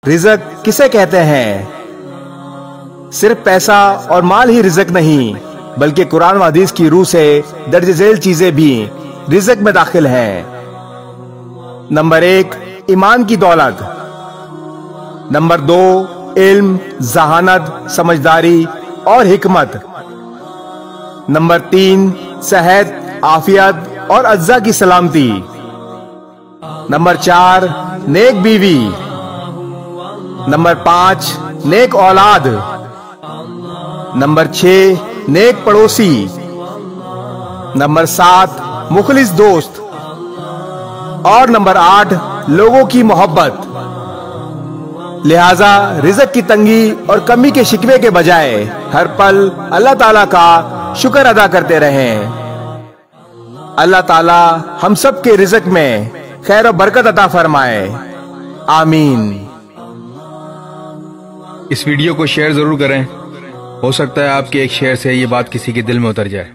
رزق کسے کہتے ہیں؟ صرف پیسہ اور مال ہی رزق نہیں، بلکہ قرآن و حدیث کی روح سے درج ذیل چیزیں بھی رزق میں داخل ہیں۔ نمبر 1، ایمان کی دولت۔ نمبر 2، علم، ذہانت، سمجھداری اور حکمت۔ نمبر 3، صحت، عافیت اور اجزاء کی سلامتی۔ نمبر 4، نیک بیوی۔ نمبر 5، نیک اولاد۔ نمبر 6، نیک پڑوسی۔ نمبر 7، مخلص دوست۔ اور نمبر 8، لوگوں کی محبت۔ لہذا رزق کی تنگی اور کمی کے شکوے کے بجائے ہر پل اللہ تعالیٰ کا شکر ادا کرتے رہیں۔ اللہ تعالیٰ ہم سب کے رزق میں خیر و برکت عطا فرمائے، آمین۔ اس ویڈیو کو شیئر ضرور کریں، ہو سکتا ہے آپ کے ایک شیئر سے یہ بات کسی کے دل میں اتر جائے۔